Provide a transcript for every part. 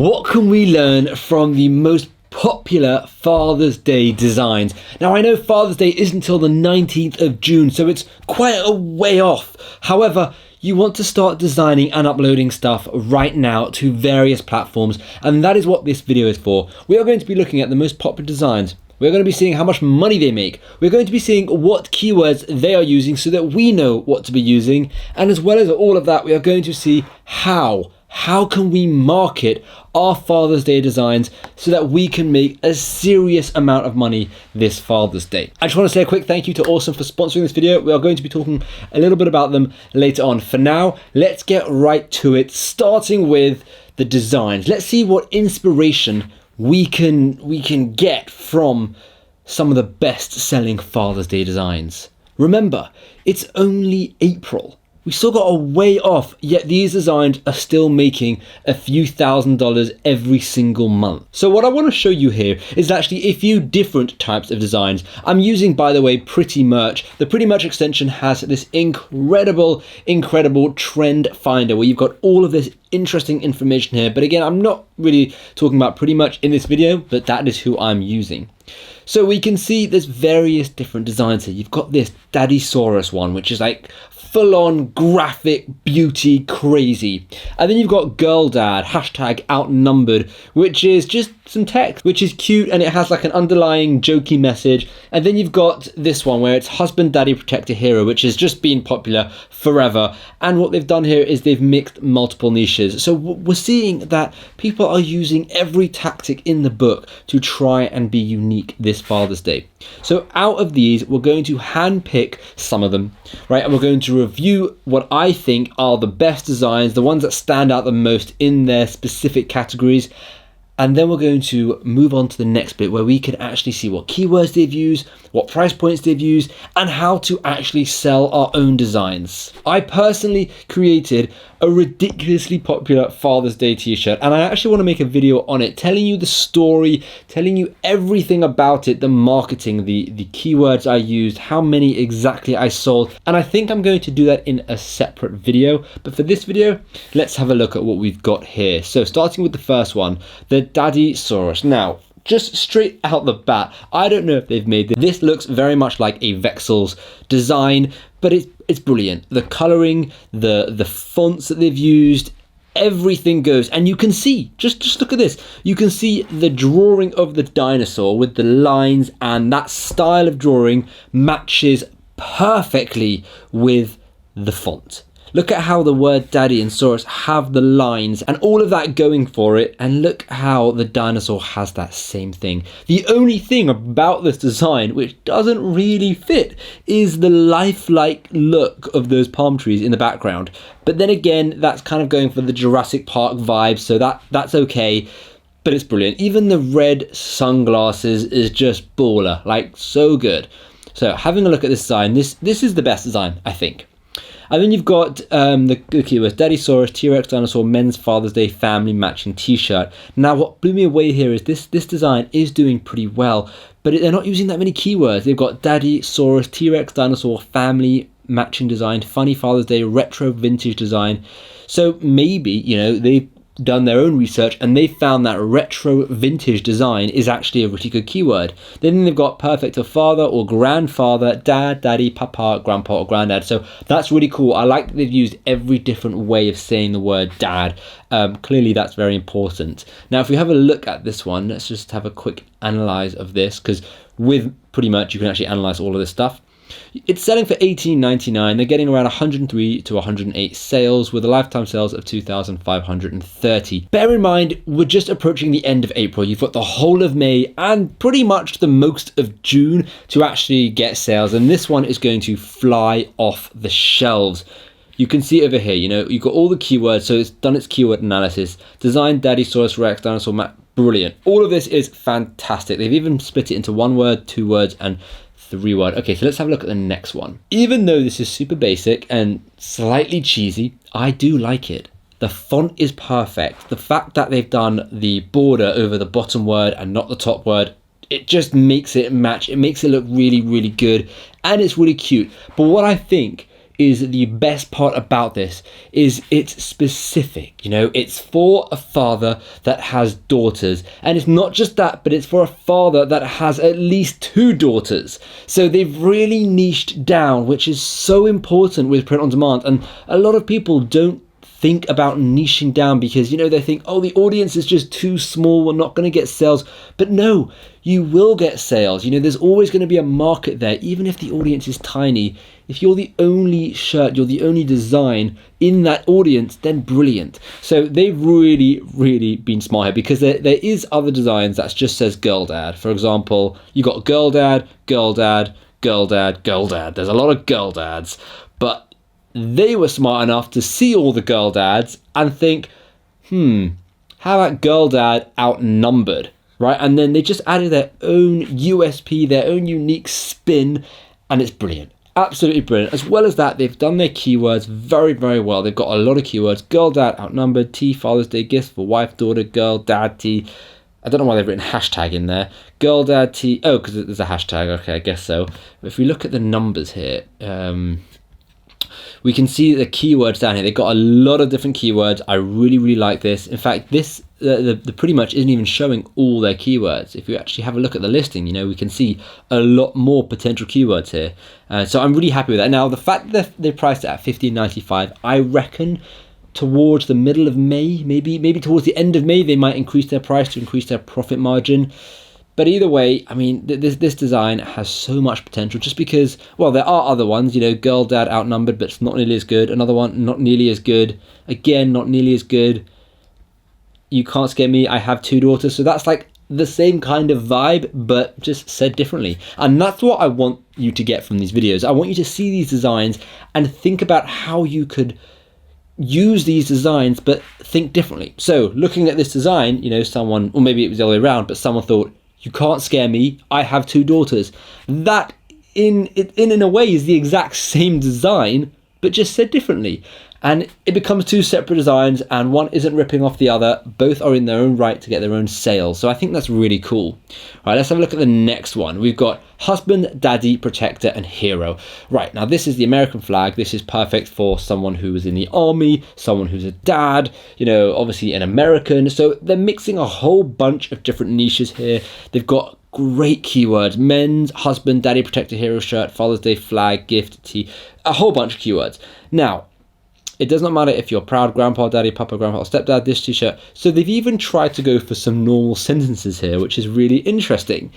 What can we learn from the most popular Father's Day designs? Now, I know Father's Day isn't until the 19th of June, so it's quite a way off. However, you want to start designing and uploading stuff right now to various platforms, and that is what this video is for. We are going to be looking at the most popular designs. We're going to be seeing how much money they make. We're going to be seeing what keywords they are using so that we know what to be using. And as well as all of that, we are going to see how can we market our Father's Day designs so that we can make a serious amount of money this Father's Day. I just want to say a quick thank you to Awesome for sponsoring this video. We are going to be talking a little bit about them later on. For now, let's get right to it, starting with the designs. Let's see what inspiration we can get from some of the best-selling Father's Day designs. Remember, it's only April. We still got a way off, yet these designs are still making a few $1,000s every single month. So what I want to show you here is actually a few different types of designs. I'm using, by the way, Pretty Merch. The Pretty Merch extension has this incredible trend finder where you've got all of this interesting information here. But again, I'm not really talking about Pretty Merch in this video, but that is who I'm using. So we can see there's various different designs here. You've got this Daddysaurus one, which is like full-on graphic beauty crazy. And then you've got Girl Dad, #outnumbered, which is just some text, which is cute, and it has like an underlying jokey message. And then you've got this one where it's Husband, Daddy, Protector, Hero, which has just been popular forever. And what they've done here is they've mixed multiple niches. So we're seeing that people are using every tactic in the book to try and be unique this Father's Day. So out of these, we're going to handpick some of them, right? And we're going to review what I think are the best designs, the ones that stand out the most in their specific categories. And then we're going to move on to the next bit where we can actually see what keywords they've used, what price points they've used, and how to actually sell our own designs. I personally created a ridiculously popular Father's Day t-shirt, and I actually want to make a video on it, telling you the story, telling you everything about it, the marketing, the keywords I used, how many exactly I sold. And I think I'm going to do that in a separate video. But for this video, let's have a look at what we've got here. So starting with the first one, the Daddysaurus. Now, just straight out the bat, I don't know if they've made this. This looks very much like a Vexels design, but it's brilliant. The coloring, the fonts that they've used, everything goes. And you can see, just look at this. You can see the drawing of the dinosaur with the lines, and that style of drawing matches perfectly with the font. Look at how the word Daddy and Saurus have the lines and all of that going for it, and look how the dinosaur has that same thing. The only thing about this design which doesn't really fit is the lifelike look of those palm trees in the background. But then again, that's kind of going for the Jurassic Park vibe, so that's okay. But it's brilliant. Even the red sunglasses is just baller, like so good. So having a look at this design, this is the best design, I think. And then you've got the keywords Daddysaurus, T-Rex dinosaur, men's Father's Day family matching t-shirt. Now what blew me away here is this design is doing pretty well, but they're not using that many keywords. They've got Daddysaurus, T-Rex dinosaur family matching design, funny Father's Day, retro vintage design. So maybe, you know, they've done their own research and they found that retro vintage design is actually a really good keyword. Then they've got perfect for father or grandfather, dad, daddy, papa, grandpa, or granddad. So that's really cool. I like that they've used every different way of saying the word dad. Clearly that's very important. Now if we have a look at this one, let's just have a quick analyze of this, because with Pretty Much you can actually analyze all of this stuff. It's selling for $18.99. They're getting around 103 to 108 sales with a lifetime sales of 2,530. Bear in mind, we're just approaching the end of April. You've got the whole of May and pretty much the most of June to actually get sales. And this one is going to fly off the shelves. You can see over here, you know, you've got all the keywords. So it's done its keyword analysis. Design Daddysaurus Rex dinosaur map. Brilliant. All of this is fantastic. They've even split it into 1 word, 2 words, and 3 word. Okay, so let's have a look at the next one. Even though this is super basic and slightly cheesy, I do like it. The font is perfect. The fact that they've done the border over the bottom word and not the top word, it just makes it match. It makes it look really, really good, and it's really cute. But what I think is the best part about this is it's specific. It's for a father that has daughters, and it's not just that, but it's for a father that has at least 2 daughters. So they've really niched down, which is so important with print on demand. And a lot of people don't think about niching down because they think, oh, the audience is just too small, we're not going to get sales. But no, you will get sales. There's always going to be a market there, even if the audience is tiny. If you're the only shirt, you're the only design in that audience, then brilliant. So they've really been smart here, because there is other designs that just says girl dad. For example, you got girl dad, girl dad, girl dad, girl dad. There's a lot of girl dads, but they were smart enough to see all the girl dads and think, how about girl dad outnumbered, right? And then they just added their own USP, their own unique spin, and it's brilliant. Absolutely brilliant. As well as that, they've done their keywords very well. They've got a lot of keywords. Girl dad outnumbered, T Father's Day gifts for wife, daughter, girl dad, T. I don't know why they've written hashtag in there. Girl dad, T. Oh, because there's a hashtag. Okay, I guess so. But if we look at the numbers here, we can see the keywords down here. They've got a lot of different keywords. I really like this. In fact, this the pretty much isn't even showing all their keywords. If you actually have a look at the listing, we can see a lot more potential keywords here. So I'm really happy with that. Now, the fact that they priced it at $15.95, I reckon towards the middle of May, maybe towards the end of May, they might increase their price to increase their profit margin. But either way, I mean, this design has so much potential, just because, well, there are other ones, girl dad outnumbered, but it's not nearly as good. Another one, not nearly as good. Again, not nearly as good. You can't scare me, I have 2 daughters. So that's like the same kind of vibe, but just said differently. And that's what I want you to get from these videos. I want you to see these designs and think about how you could use these designs, but think differently. So looking at this design, someone, or maybe it was the other way around, but someone thought, you can't scare me, I have 2 daughters. That, in a way, is the exact same design, but just said differently. And it becomes 2 separate designs, and one isn't ripping off the other. Both are in their own right to get their own sales. So I think that's really cool. All right, let's have a look at the next one. We've got husband, daddy, protector, and hero. Right, now this is the American flag. This is perfect for someone who is in the army, someone who's a dad, obviously an American. So they're mixing a whole bunch of different niches here. They've got great keywords: men's, husband, daddy, protector, hero shirt, Father's Day flag, gift, tea, a whole bunch of keywords. Now, it does not matter if you're proud grandpa, daddy, papa, grandpa, or stepdad, this t-shirt. So they've even tried to go for some normal sentences here, which is really interesting.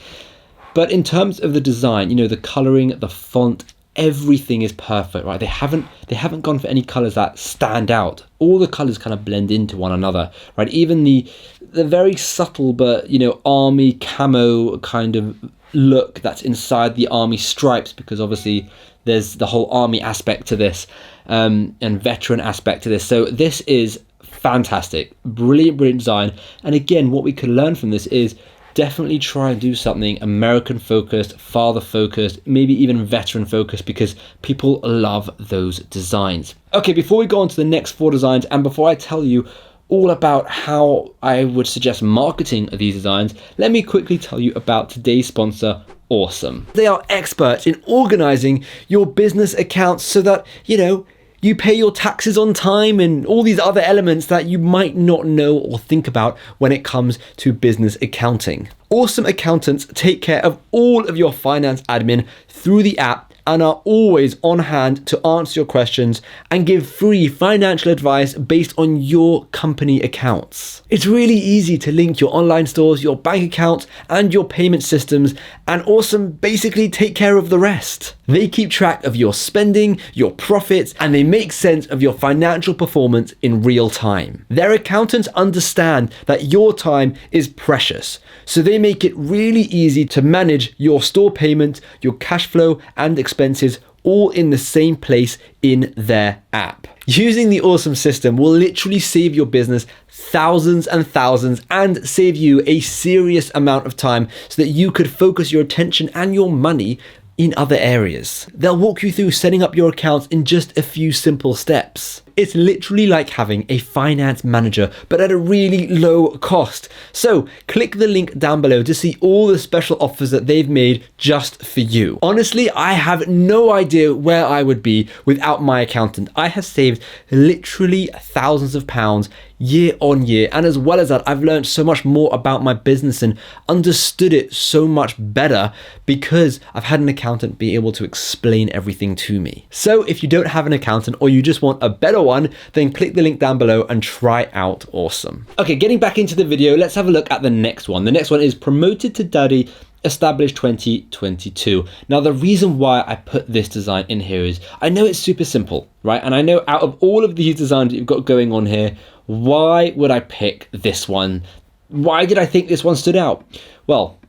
But in terms of the design, the coloring, the font, everything is perfect, right? They haven't gone for any colors that stand out. All the colors kind of blend into one another, right? Even the very subtle but army camo kind of look that's inside the army stripes, because obviously there's the whole army aspect to this, and veteran aspect to this. So this is fantastic, brilliant design. And again, what we could learn from this is definitely try and do something American focused, father focused, maybe even veteran focused, because people love those designs. Okay, before we go on to the next 4 designs, and before I tell you all about how I would suggest marketing these designs, let me quickly tell you about today's sponsor, Awesome. They are experts in organizing your business accounts so that, you pay your taxes on time and all these other elements that you might not know or think about when it comes to business accounting. Awesome accountants take care of all of your finance admin through the app and are always on hand to answer your questions and give free financial advice based on your company accounts. It's really easy to link your online stores, your bank accounts, and your payment systems, and Awesome basically take care of the rest. They keep track of your spending, your profits, and they make sense of your financial performance in real time. Their accountants understand that your time is precious, so they make it really easy to manage your store payments, your cash flow, and expenses all in the same place in their app. Using the Awesome system will literally save your business thousands and thousands and save you a serious amount of time so that you could focus your attention and your money in other areas. They'll walk you through setting up your accounts in just a few simple steps. It's literally like having a finance manager, but at a really low cost. So click the link down below to see all the special offers that they've made just for you. Honestly, I have no idea where I would be without my accountant. I have saved literally thousands of pounds year on year, and as well as that, I've learned so much more about my business and understood it so much better because I've had an accountant be able to explain everything to me. So if you don't have an accountant or you just want a better one, then click the link down below and try out Awesome. Okay, getting back into the video, let's have a look at the next one. The next one is Promoted to Daddy, established 2022. Now, the reason why I put this design in here is I know it's super simple, right? And I know out of all of these designs that you've got going on here, why would I pick this one? Why did I think this one stood out? Well,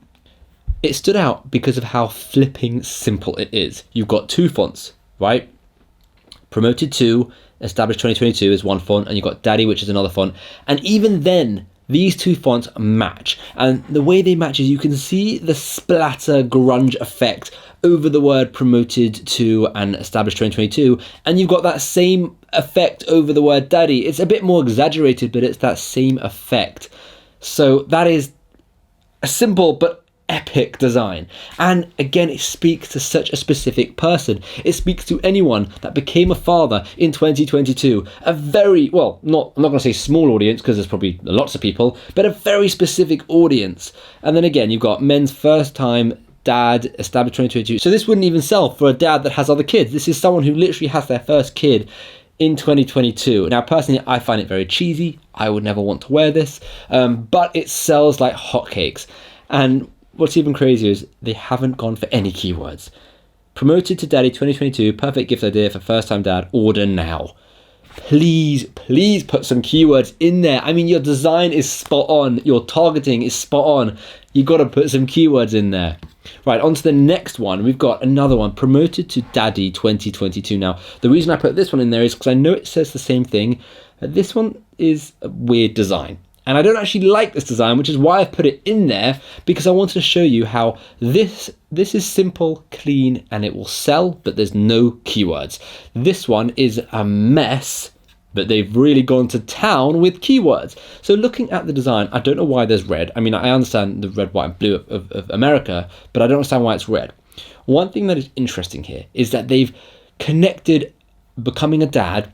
it stood out because of how flipping simple it is. You've got two fonts, right? Promoted to, established 2022 is one font, and you've got Daddy, which is another font. And even then, these two fonts match, and the way they match is you can see the splatter grunge effect over the word Promoted to and established 2022, and you've got that same effect over the word Daddy. It's a bit more exaggerated, but it's that same effect. So that is a simple but epic design, and again, it speaks to such a specific person. It speaks to anyone that became a father in 2022. A very, well, I'm not going to say small audience because there's probably lots of people, but a very specific audience. And then again, you've got men's first time dad, established 2022. So this wouldn't even sell for a dad that has other kids. This is someone who literally has their first kid in 2022. Now, personally, I find it very cheesy. I would never want to wear this, but it sells like hotcakes. And what's even crazier is they haven't gone for any keywords. Promoted to Daddy 2022, perfect gift idea for first time dad, order now. Please put some keywords in there. I mean, your design is spot on, your targeting is spot on. You got to put some keywords in there. Right, on to the next one. We've got another one, Promoted to Daddy 2022. Now, the reason I put this one in there is because I know it says the same thing. This one is a weird design. And I don't actually like this design, which is why I've put it in there, because I wanted to show you how this is simple, clean, and it will sell, but there's no keywords. This one is a mess, but they've really gone to town with keywords. So looking at the design, I don't know why there's red. I mean, I understand the red, white, and blue of America, but I don't understand why it's red. One thing that is interesting here is that they've connected becoming a dad,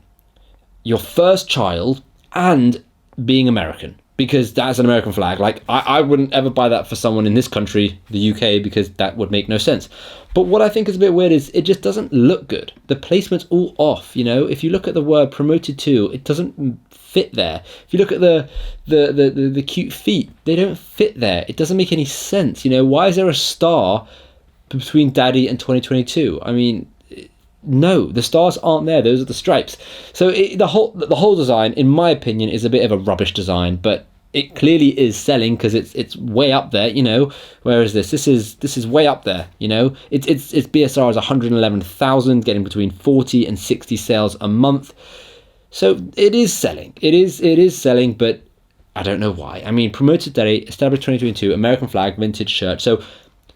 your first child, and being American, because that's an American flag. Like, I wouldn't ever buy that for someone in this country, the UK, because that would make no sense. But what I think is a bit weird is it just doesn't look good. The placement's all off, you know? If you look at the word Promoted to, it doesn't fit there. If you look at the cute feet, they don't fit there. It doesn't make any sense, you know? Why is there a star between Daddy and 2022? I mean, no, the stars aren't there. Those are the stripes. So the whole design, in my opinion, is a bit of a rubbish design, but it clearly is selling because it's way up there, you know. Where is this? This is way up there, you know. Its BSR is 111,000, getting between 40 and 60 sales a month. So it is selling. It is selling, but I don't know why. I mean, Promoted Daddy, established 2022, American flag, vintage shirt. So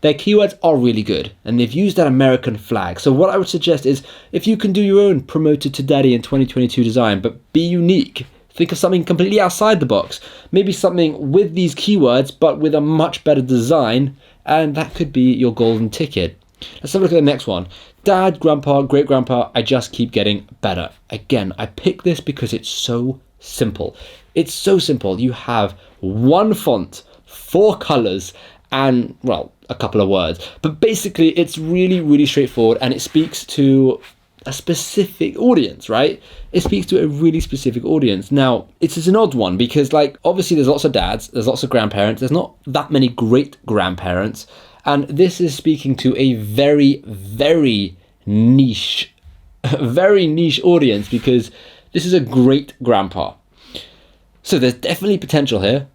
their keywords are really good, and they've used that American flag. So what I would suggest is, if you can do your own Promoted to Daddy in 2022 design, but be unique, think of something completely outside the box. Maybe something with these keywords, but with a much better design, and that could be your golden ticket. Let's have a look at the next one. Dad, Grandpa, Great Grandpa, I just keep getting better. Again, I picked this because it's so simple. It's so simple. You have one font, 4 colors, and, well, a couple of words. But basically, it's really, really straightforward, and it speaks to a specific audience, right? It speaks to a really specific audience. Now, it's an odd one because, like, obviously there's lots of dads, there's lots of grandparents, there's not that many great grandparents, and this is speaking to a very, very niche audience because this is a great grandpa. So there's definitely potential here.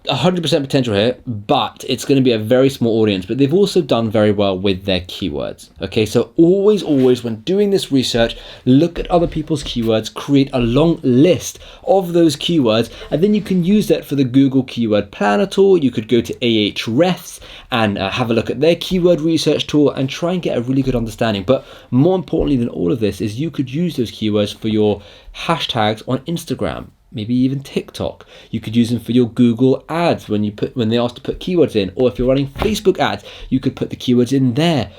100% potential here, but it's going to be a very small audience. But they've also done very well with their keywords. Okay, so always when doing this research, look at other people's keywords, create a long list of those keywords, and then you can use that for the Google Keyword Planner tool. You could go to Ahrefs and have a look at their keyword research tool and try and get a really good understanding. But more importantly than all of this is you could use those keywords for your hashtags on Instagram, maybe even TikTok. You could use them for your Google ads when they ask to put keywords in, or if you're running Facebook ads, you could put the keywords in there.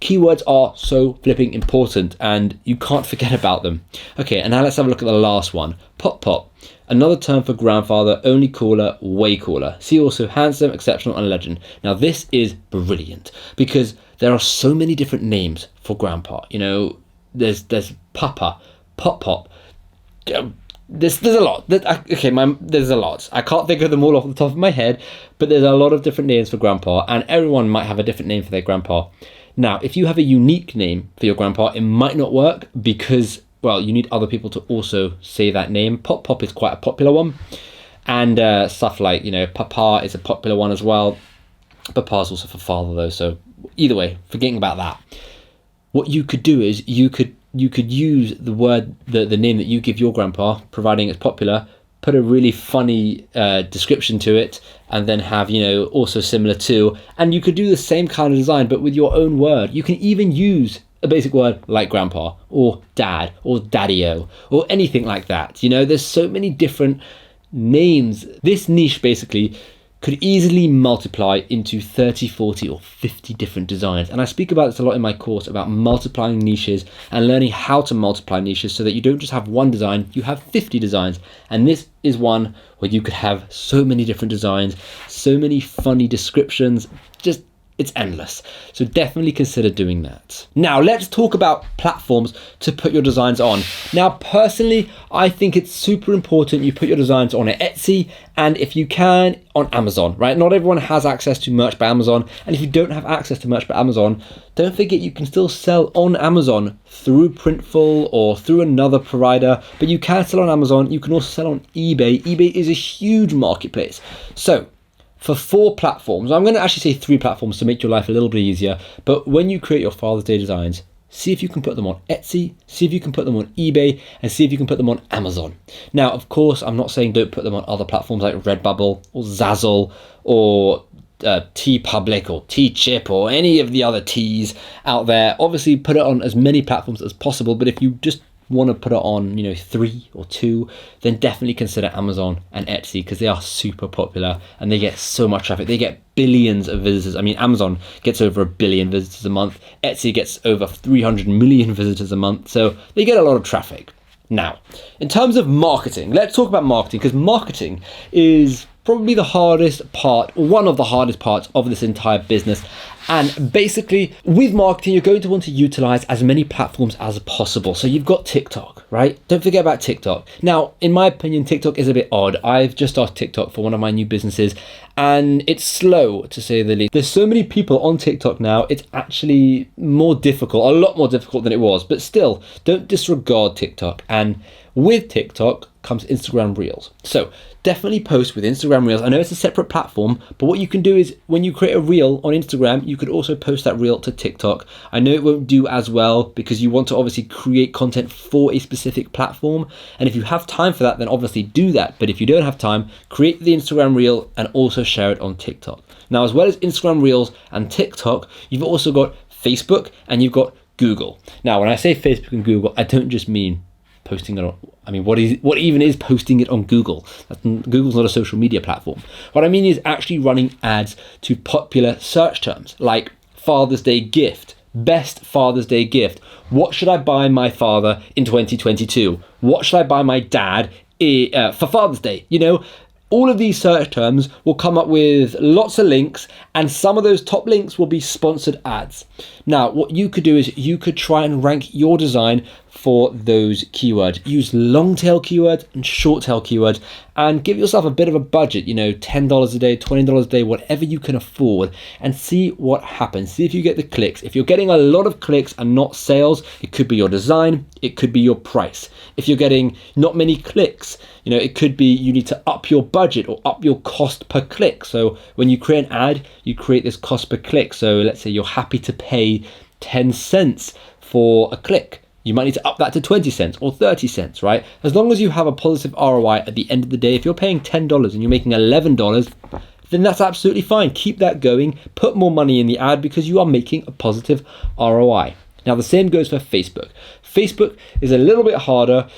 Keywords are so flipping important and you can't forget about them. Okay, and now let's have a look at the last one. Pop. Another term for grandfather, only cooler, way cooler. See also handsome, exceptional, and legend. Now this is brilliant because there are so many different names for grandpa. You know, there's Papa, Pop. There's a lot. There's a lot. I can't think of them all off the top of my head, but there's a lot of different names for grandpa, and everyone might have a different name for their grandpa. Now, if you have a unique name for your grandpa, it might not work because, well, you need other people to also say that name. Pop is quite a popular one, and stuff like, you know, Papa is a popular one as well. Papa's also for father though, so either way, forgetting about that. What you could do is you could use the word, the name that you give your grandpa, providing it's popular, put a really funny description to it, and then have, you know, also similar to, and you could do the same kind of design, but with your own word. You can even use a basic word like grandpa, or dad, or daddy-o, or anything like that. You know, there's so many different names. This niche basically could easily multiply into 30, 40 or 50 different designs. And I speak about this a lot in my course about multiplying niches and learning how to multiply niches so that you don't just have one design, you have 50 designs. And this is one where you could have so many different designs, so many funny descriptions, just it's endless. So definitely consider doing that. Now let's talk about platforms to put your designs on. Now personally, I think it's super important you put your designs on Etsy, and if you can, on Amazon, right? Not everyone has access to merch by Amazon, and if you don't have access to merch by Amazon, don't forget you can still sell on Amazon through Printful or through another provider, but you can sell on Amazon. You can also sell on eBay. eBay is a huge marketplace. So for 4 platforms, I'm going to actually say 3 platforms to make your life a little bit easier, but when you create your Father's Day designs, see if you can put them on Etsy, see if you can put them on eBay, and see if you can put them on Amazon. Now, of course, I'm not saying don't put them on other platforms like Redbubble or Zazzle or TeePublic or Teechip or any of the other T's out there. Obviously, put it on as many platforms as possible, but if you just want to put it on, you know, 3 or 2, then definitely consider Amazon and Etsy because they are super popular and they get so much traffic. They get billions of visitors. I mean, Amazon gets over 1 billion visitors a month. Etsy gets over 300 million visitors a month. So they get a lot of traffic. Now, in terms of marketing, let's talk about marketing because marketing is probably the hardest part, or one of the hardest parts of this entire business. And basically with marketing, you're going to want to utilize as many platforms as possible. So you've got TikTok, right? Don't forget about TikTok. Now, in my opinion, TikTok is a bit odd. I've just started TikTok for one of my new businesses and it's slow to say the least. There's so many people on TikTok now, it's actually more difficult, a lot more difficult than it was, but still don't disregard TikTok. And with TikTok comes Instagram Reels. So definitely post with Instagram Reels. I know it's a separate platform, but what you can do is when you create a reel on Instagram, you could also post that reel to TikTok. I know it won't do as well because you want to obviously create content for a specific platform. And if you have time for that, then obviously do that. But if you don't have time, create the Instagram Reel and also share it on TikTok. Now, as well as Instagram Reels and TikTok, you've also got Facebook and you've got Google. Now, when I say Facebook and Google, I don't just mean posting it on, I mean, what even is posting it on Google? Google's not a social media platform. What I mean is actually running ads to popular search terms like Father's Day gift, best Father's Day gift, what should I buy my father in 2022? What should I buy my dad for Father's Day? You know, all of these search terms will come up with lots of links, and some of those top links will be sponsored ads. Now, what you could do is you could try and rank your design for those keywords. Use long tail keywords and short tail keywords, and give yourself a bit of a budget, you know, $10 a day, $20 a day, whatever you can afford, and see what happens. See if you get the clicks. If you're getting a lot of clicks and not sales, it could be your design, it could be your price. If you're getting not many clicks, you know, it could be you need to up your budget or up your cost per click. So when you create an ad, you create this cost per click. So let's say you're happy to pay 10 cents for a click. You might need to up that to 20 cents or 30 cents, right? As long as you have a positive ROI at the end of the day, if you're paying $10 and you're making $11, then that's absolutely fine. Keep that going, put more money in the ad because you are making a positive ROI. Now, the same goes for Facebook. Facebook is a little bit harder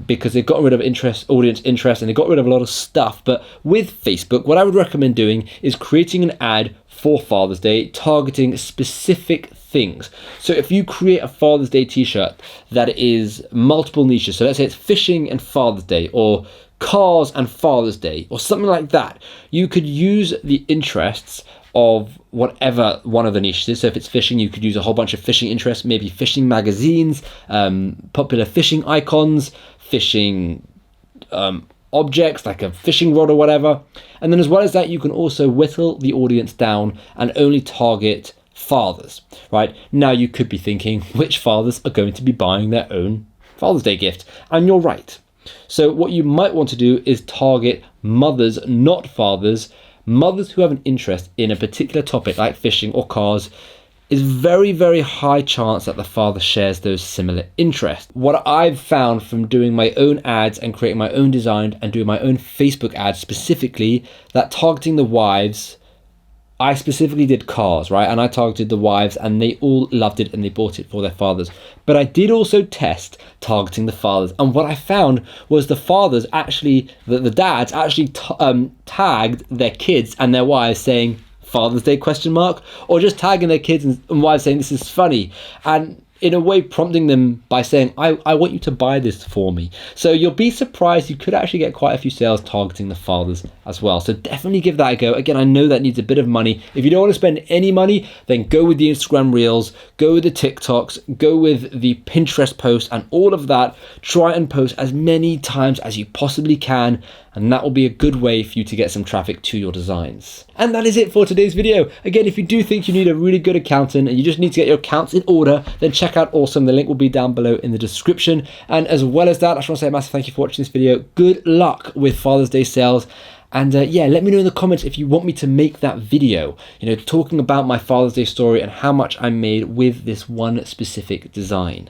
because they've got rid of audience interest, and they got rid of a lot of stuff. But with Facebook, what I would recommend doing is creating an ad for Father's Day, targeting specific things. So if you create a Father's Day t-shirt that is multiple niches, so let's say it's fishing and Father's Day, or cars and Father's Day, or something like that, you could use the interests of whatever one of the niches is. So if it's fishing, you could use a whole bunch of fishing interests, maybe fishing magazines, popular fishing icons, fishing objects like a fishing rod or whatever. And then as well as that, you can also whittle the audience down and only target fathers, right? Now you could be thinking, which fathers are going to be buying their own Father's Day gift? And you're right. So what you might want to do is target mothers, not fathers. Mothers who have an interest in a particular topic like fishing or cars, is very, very high chance that the father shares those similar interests. What I've found from doing my own ads and creating my own design and doing my own Facebook ads specifically, that targeting the wives, I specifically did cars, right? And I targeted the wives and they all loved it and they bought it for their fathers. But I did also test targeting the fathers. And what I found was the fathers actually, the dads actually tagged their kids and their wives saying, Father's Day ? Or just tagging their kids and wives saying this is funny, and in a way prompting them by saying, I want you to buy this for me. So you'll be surprised, you could actually get quite a few sales targeting the fathers as well. So definitely give that a go. Again, I know that needs a bit of money. If you don't want to spend any money, then go with the Instagram Reels, go with the TikToks, go with the Pinterest posts and all of that. Try and post as many times as you possibly can, and that will be a good way for you to get some traffic to your designs. And that is it for today's video. Again, if you do think you need a really good accountant and you just need to get your accounts in order, then check out Awesome. The link will be down below in the description. And as well as that, I just want to say a massive thank you for watching this video. Good luck with Father's Day sales. And yeah, let me know in the comments if you want me to make that video, you know, talking about my Father's Day story and how much I made with this one specific design.